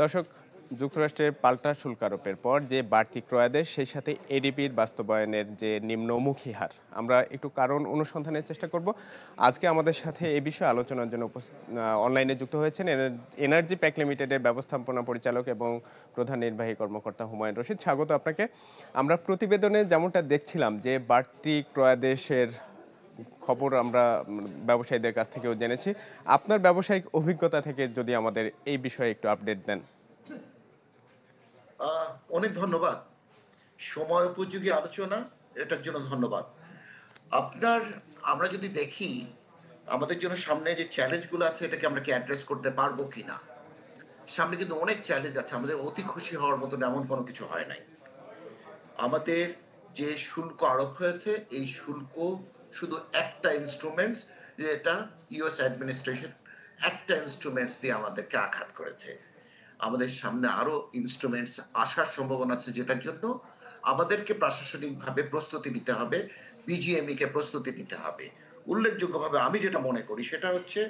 দর্শক, যুক্তরাষ্ট্রের পাল্টা শুল্ক আরোপের পর যে বাড়তি ক্রয়াদেশ, সেই সাথে এডিপির বাস্তবায়নের যে নিম্নমুখী হার, আমরা একটু কারণ অনুসন্ধানের চেষ্টা করব। আজকে আমাদের সাথে এই বিষয়ে আলোচনার জন্য অনলাইনে যুক্ত হয়েছেন এনার্জি প্যাক লিমিটেডের ব্যবস্থাপনা পরিচালক এবং প্রধান নির্বাহী কর্মকর্তা হুমায়ুন রশিদ। স্বাগত আপনাকে। আমরা প্রতিবেদনে যেমনটা দেখছিলাম যে বাড়তি ক্রয়াদেশের খবর আমরা ব্যবসায়ীদের কাছ থেকেও জেনেছি। আপনার ব্যবসায়িক অভিজ্ঞতা থেকে যদি আমাদের এই বিষয়ে একটু আপডেট দেন। অনেক ধন্যবাদ। সময় উপযোগী আলোচনা, এটার জন্য ধন্যবাদ। আপনার আমরা যদি দেখি আমাদের জন্য সামনে যে চ্যালেঞ্জগুলো আছে, এটাকে আমরা কি অ্যাড্রেস করতে পারবো কিনা। সামনে কিন্তু অনেক চ্যালেঞ্জ আছে, আমাদের অতি খুশি হওয়ার মতন এমন কোনো কিছু হয় নাই। আমাদের যে শুল্ক আরোপ হয়েছে, এই শুল্ক শুধু একটা ইনস্ট্রুমেন্টস, যেটা ইউএস অ্যাডমিনিস্ট্রেশন একটা ইনস্ট্রুমেন্টস দিয়ে আমাদেরকে আঘাত করেছে। আমাদের সামনে আরো ইনস্ট্রুমেন্টস আসার সম্ভাবনা আছে, যেটার জন্য আমাদেরকে প্রশাসনিকভাবে প্রস্তুতি নিতে হবে, বিজিএমই কে প্রস্তুতি নিতে হবে। উল্লেখযোগ্যভাবে আমি যেটা মনে করি সেটা হচ্ছে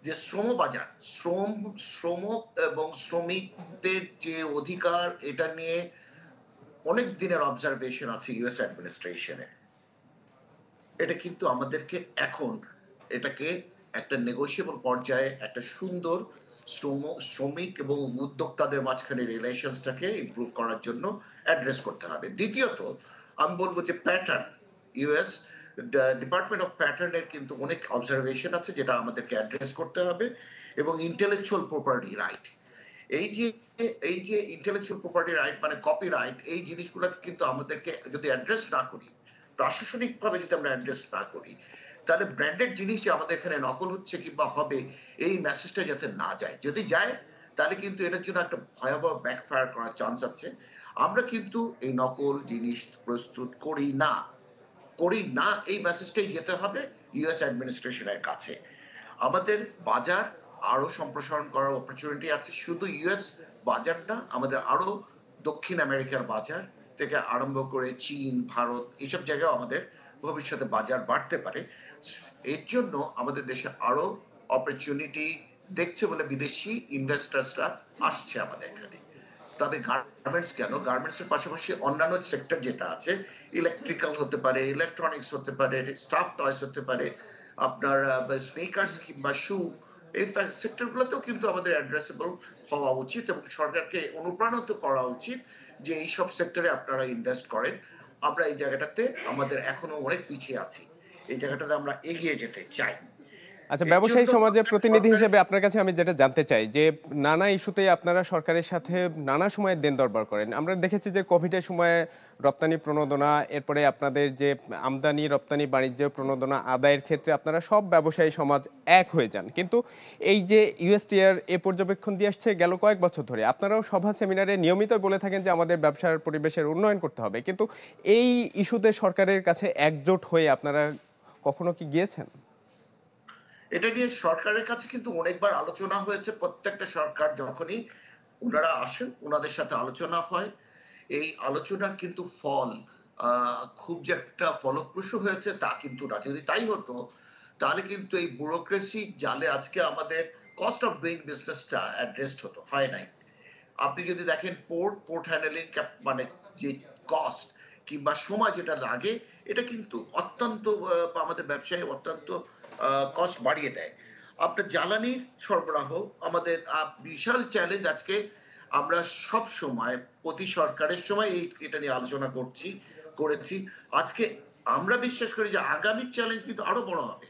যে শ্রম বাজার, শ্রম এবং শ্রমিকদের যে অধিকার, এটা নিয়ে অনেক দিনের অবজারভেশন আছে ইউএস অ্যাডমিনিস্ট্রেশনে। এটা কিন্তু আমাদেরকে এখন এটাকে একটা নেগোশিয়েবল পর্যায়ে একটা সুন্দর শ্রমিক এবং উদ্যোক্তাদের মাঝখানে রিলেশনসটাকে ইমপ্রুভ করার জন্য অ্যাড্রেস করতে হবে। দ্বিতীয়ত আমি বলবো যে প্যাটার্ন, ইউএস ডিপার্টমেন্ট অফ প্যাটার্নের কিন্তু অনেক অবজারভেশন আছে, যেটা আমাদেরকে অ্যাড্রেস করতে হবে। এবং ইন্টেলেকচুয়াল প্রপার্টি রাইট, এই যে এই যে ইন্টেলেকচুয়াল প্রপার্টি রাইট মানে কপি রাইট, এই জিনিসগুলোকে কিন্তু আমাদেরকে যদি অ্যাড্রেস না করি, প্রশাসনিকভাবে যদি আমরা অ্যাড্রেস না করি, তাহলে ব্র্যান্ডেড জিনিস যে আমাদের এখানে নকল হচ্ছে কিংবা হবে, এই মেসেজটা যাতে না যায়। যদি যায়, তাহলে কিন্তু এটার জন্য একটা ভয়াবহ ব্যাকফায়ার করার চান্স আছে। আমরা কিন্তু এই নকল জিনিস প্রস্তুত করি না, এই মেসেজটাই যেতে হবে ইউএস অ্যাডমিনিস্ট্রেশনের কাছে। আমাদের বাজার আরো সম্প্রসারণ করার অপরচুনিটি আছে। শুধু ইউএস বাজার না, আমাদের আরো দক্ষিণ আমেরিকার বাজার থেকে আরম্ভ করে চীন, ভারত, এইসব জায়গায় আমাদের ভবিষ্যতে বাজার বাড়তে পারে। এর জন্য আমাদের দেশে আরো অপরচুনিটি দেখছে বলে বিদেশি ইনভেস্টার্সরা আসছে আমাদের এখানে। তবে গার্মেন্টস কেন, গার্মেন্টসের পাশাপাশি অন্যান্য সেক্টর যেটা আছে, ইলেকট্রিক্যাল হতে পারে, ইলেকট্রনিক্স হতে পারে, স্টাফ টয়স হতে পারে, আপনার স্নিকার্স কিংবা শু, এই সেক্টরগুলোতেও কিন্তু আমাদের অ্যাড্রেসেবল হওয়া উচিত এবং সরকারকে অনুপ্রাণিত করা উচিত যে এইসব সেক্টরে আপনারা ইনভেস্ট করেন। আমরা এই জায়গাটাতে আমাদের এখনো অনেক পিছিয়ে আছি, এই জায়গাটাতে আমরা এগিয়ে যেতে চাই। আচ্ছা, এর ব্যবসায়ী জন্য সমাজের প্রতিনিধি সরকার, হিসেবে আপনার কাছে আমি যেটা জানতে চাই যে নানা ইস্যুতে আপনারা সরকারের সাথে নানা সময় দেন দরবার করেন। আমরা দেখেছি যে কোভিডের সময় রপ্তানি প্রণোদনা, এরপরে আপনাদের যে আমদানি রপ্তানি বাণিজ্য প্রণোদনা আদায়ের ক্ষেত্রে আপনারা সব ব্যবসায়ী সমাজ এক হয়ে যান। কিন্তু এই যে ইউএসটিআর এ পর্যবেক্ষণ দিয়ে আসছে গেল কয়েক বছর ধরে, আপনারাও সভা সেমিনারে নিয়মিত বলে থাকেন যে আমাদের ব্যবসার পরিবেশের উন্নয়ন করতে হবে, কিন্তু এই ইস্যুতে সরকারের কাছে একজোট হয়ে আপনারা কখনো কি গিয়েছেন? এটা নিয়ে সরকারের কাছে কিন্তু অনেকবার আলোচনা হয়েছে। প্রত্যেকটা সরকার যখনই ওনারা আসেন, ওনাদের সাথে আলোচনা হয়। এই আলোচনার কিন্তু ফল খুব যে একটা ফলপ্রসূ হয়েছে তা কিন্তু না। যদি তাই হতো, তাহলে কিন্তু এই ব্যুরোক্রেসি জালে আজকে আমাদের কস্ট অফ ডুইং বিজনেসটা অ্যাড্রেসড হতো, হয় নাই। আপনি যদি দেখেন পোর্ট হ্যান্ডেলিং মানে যে কস্ট কিংবা সময় যেটা লাগে, এটা কিন্তু অত্যন্ত আমাদের ব্যবসায় অত্যন্ত কস্ট বাড়িয়ে দেয়। আপনার জ্বালানির সরবরাহ আমাদের বিশাল চ্যালেঞ্জ। আজকে আমরা সব সময় প্রতি সরকারের সময় এটা নিয়ে আলোচনা করেছি। আজকে আমরা বিশ্বাস করি যে আগামীর চ্যালেঞ্জ কিন্তু আরো বড় হবে।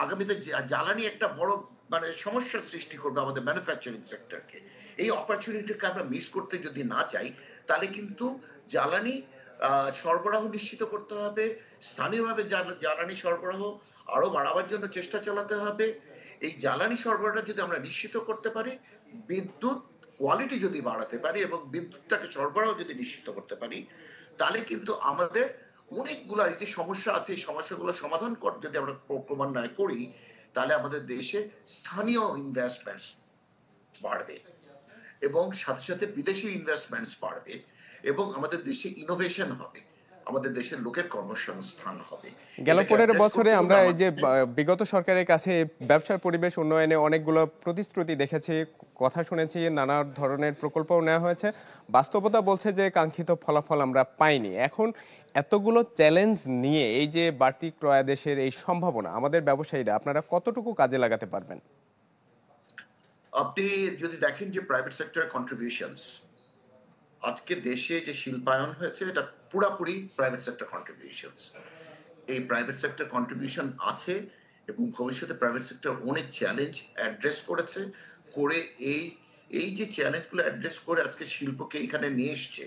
আগামীতে জ্বালানি একটা বড় মানে সমস্যার সৃষ্টি করবে আমাদের ম্যানুফ্যাকচারিং সেক্টরকে। এই অপরচুনিটিকে আমরা মিস করতে যদি না চাই, তাহলে কিন্তু জ্বালানি সরবরাহ নিশ্চিত করতে হবে। স্থানীয়ভাবে জ্বালানি সরবরাহ আরো বাড়াবার জন্য চেষ্টা চালাতে হবে। এই জ্বালানি সরবরাহটা যদি আমরা নিশ্চিত করতে পারি, বিদ্যুৎ কোয়ালিটি যদি বাড়াতে পারি এবং বিদ্যুৎটাকে সরবরাহ যদি নিশ্চিত করতে পারি, তাহলে কিন্তু আমাদের অনেকগুলো এই যে সমস্যা আছে, এই সমস্যাগুলো সমাধান যদি আমরা ক্রমান্বয়ে করি, তাহলে আমাদের দেশে স্থানীয় ইনভেস্টমেন্টস বাড়বে এবং সাথে সাথে বিদেশি ইনভেস্টমেন্টস বাড়বে এবং আমাদের দেশে ইনোভেশন হবে, আমাদের দেশের লোকের কর্মসংস্থান হবে। গেল এটাকে 15 অ্যাড্রেস বছরে করতে হলে আমরা এই যে আমাদের বিগত সরকারের কাছে ব্যবসার পরিবেশ উন্নয়নে অনেকগুলো প্রতিশ্রুতি দেখেছি, কথা শুনেছি, নানা ধরনের প্রকল্পও নেওয়া হয়েছে। বাস্তবতা বলছে যে কাঙ্ক্ষিত ফলাফল আমরা পাইনি। এখন এতগুলো চ্যালেঞ্জ নিয়ে এই যে বাড়তি ক্রয়াদেশের এই সম্ভাবনা, আমাদের ব্যবসায়ীরা আপনারা কতটুকু কাজে লাগাতে পারবেন? আপনি যদি দেখেন যে প্রাইভেট সেক্টরের কন্ট্রিবিউশনস আজকে দেশে যে শিল্পায়ন হয়েছে এটা পুরাপুরি প্রাইভেট সেক্টর কন্ট্রিবিউশনস। এই প্রাইভেট সেক্টর কন্ট্রিবিউশন আছে এবং ভবিষ্যতে প্রাইভেট সেক্টর অনেক চ্যালেঞ্জ অ্যাড্রেস করেছে করে এই এই যে চ্যালেঞ্জগুলো অ্যাড্রেস করে আজকে শিল্পকে এখানে নিয়ে এসছে।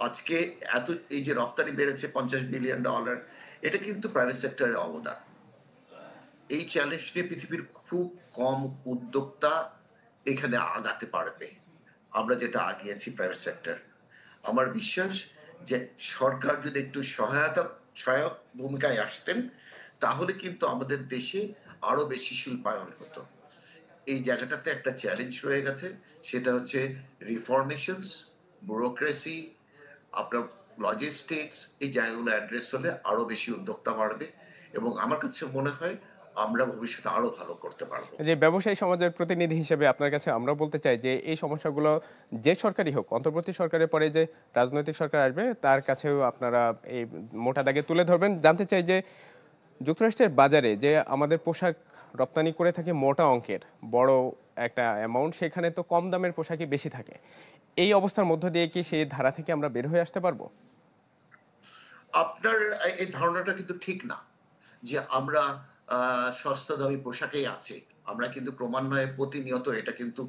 আজকে এত এই যে রপ্তানি বেড়েছে $50 বিলিয়ন, এটা কিন্তু প্রাইভেট সেক্টরের অবদান। এই চ্যালেঞ্জ নিয়ে পৃথিবীর খুব কম উদ্যোক্তা এখানে আগাতে পারবে। আমরা যেটা আগিয়েছি প্রাইভেট সেক্টর। আমার বিশ্বাস যে সরকার যদি একটু সহায়ক ভূমিকায় আসতেন তাহলে কিন্তু আমাদের দেশে আরো বেশি শিল্পায়ন হতো। এই জায়গাটাতে একটা চ্যালেঞ্জ রয়ে গেছে, সেটা হচ্ছে রিফরমেশনস, ব্যুরোক্রেসি, আপনার লজিস্টিক্স। এই জায়গাগুলো অ্যাড্রেস হলে আরো বেশি উদ্যোক্তা বাড়বে এবং আমার কাছে মনে হয় আমরা ভবিষ্যতে আরো ভালো করতে পারবো। যে ব্যবসায়ী সমাজের প্রতিনিধি হিসেবে আপনার কাছে আমরা বলতে চাই যে এই সমস্যাগুলো যে সরকারই হোক, অন্তর্বর্তী সরকারের পরে যে রাজনৈতিক সরকার আসবে তার কাছেও আপনারা এই মোটা দাগে তুলে ধরবেন। জানতে চাই যে যুক্তরাষ্ট্রের বাজারে যে আমাদের পোশাক রপ্তানি করে থাকে মোটা অঙ্কের বড় একটা অ্যামাউন্ট, সেখানে তো কম দামের পোশাকই বেশি থাকে। এই অবস্থার মধ্য দিয়ে কি সেই ধারা থেকে আমরা বের হয়ে আসতে পারবো? আপনার এই ধারণাটা কিন্তু ঠিক না যে আমরা সস্তা দামি পোশাকেই আছি। আমরা কিন্তু ক্রমান্বয়ে প্রতিনিয়ত এটা কিন্তু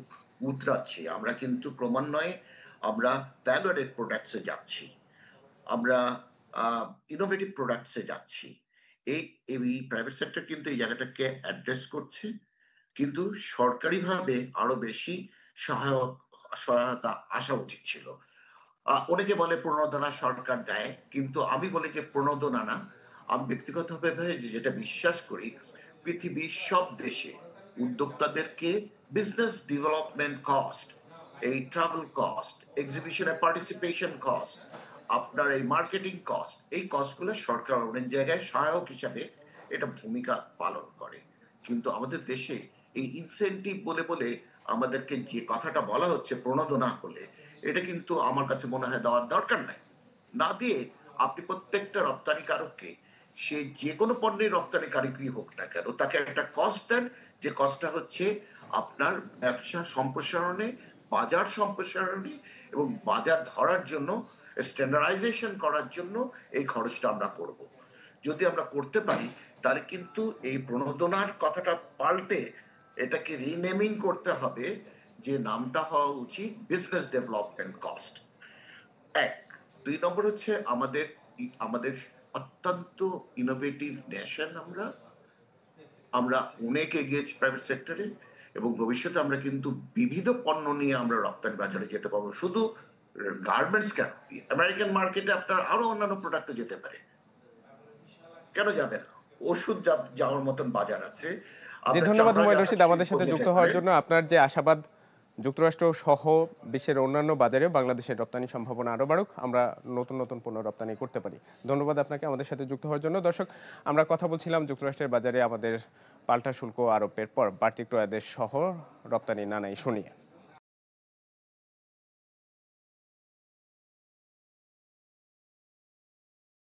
উতরাচ্ছি। আমরা কিন্তু ক্রমান্বয়ে আমরা ভ্যালু অ্যাডেড প্রোডাক্টস এ যাচ্ছি। আমরা ইনোভেটিভ প্রোডাক্টস এ যাচ্ছি। এই এই প্রাইভেট সেক্টর কিন্তু এই জায়গাটাকে অ্যাড্রেস করছে। কিন্তু সরকারিভাবে আরো বেশি সহায়ক সহায়তা আসা উচিত ছিল। অনেকে বলে প্রণোদনা সরকার দেয়, কিন্তু আমি বলি যে প্রণোদনা না। আমি ব্যক্তিগতভাবে যেটা বিশ্বাস করি, পৃথিবীর সব দেশে উদ্যোক্তাদেরকে বিজনেস ডেভেলপমেন্ট কস্ট, এই ট্রাভেল কস্ট, এক্সিবিশনে পার্টিসিপেশন কস্ট, আপনার এই মার্কেটিং কস্ট, এই কস্টগুলো সরকার অনেক জায়গায় সহায়ক হিসাবে এটা ভূমিকা পালন করে। কিন্তু আমাদের দেশে এই ইনসেনটিভ বলে বলে আমাদেরকে যে কথাটা বলা হচ্ছে প্রণোদনা হলে, এটা কিন্তু আমার কাছে মনে হয় দেওয়ার দরকার নাই। না দিয়ে আপনি প্রত্যেকটা রপ্তানিকারককে, সে যে কোনো পণ্যের রপ্তানিকারকই হোক না কেন, তাকে একটা কস্ট দেন, যে কস্টটা হচ্ছে আপনার ব্যবসা সম্প্রসারণে, বাজার সম্প্রসারণে এবং বাজার ধরার জন্য, স্ট্যান্ডার্ডাইজেশন করার জন্য এই খরচটা আমরা করব। যদি আমরা করতে পারি তাহলে কিন্তু এই প্রণোদনার কথাটা পাল্টে এটাকে রিনেমিং করতে হবে, যে নামটা হওয়া উচিত বিজনেস ডেভেলপমেন্ট কস্ট। এক। ২ নম্বর হচ্ছে আমাদের আমাদের অত্যন্ত ইনোভেটিভ নেশন। আমরা আমরা অনেক এগিয়েছি প্রাইভেট সেক্টরে এবং ভবিষ্যতে আমরা কিন্তু বিবিধ পণ্য নিয়ে আমরা রপ্তানি বাজারে যেতে পারবো। শুধু গার্মেন্টস কেন, আমেরিকান মার্কেটে আপনার আরো অন্যান্য প্রোডাক্টও যেতে পারে। কেন যাবে না? ওষুধ যাওয়ার মতন বাজার আছে। জি, আপনার ধন্যবাদ চামড়া হুমায়ুন জাহাজ রশিদ আমাদের শিল্প সাথে যুক্ত যেতে হওয়ার পারে। জন্য। আপনার যে আশাবাদ যুক্তরাষ্ট্র সহ বিশ্বের অন্যান্য বাজারে বাংলাদেশের রপ্তানি সম্ভাবনা আরও বাড়ুক, আমরা নতুন নতুন পণ্য রপ্তানি করতে পারি। ধন্যবাদ আপনাকে আমাদের সাথে যুক্ত হওয়ার জন্য। দর্শক, আমরা কথা বলছিলাম যুক্তরাষ্ট্রের বাজারে আমাদের পাল্টা শুল্ক আরোপের পর বাড়তি ক্রয়াদেশ সহ রপ্তানি নানা ইস্যু নিয়ে।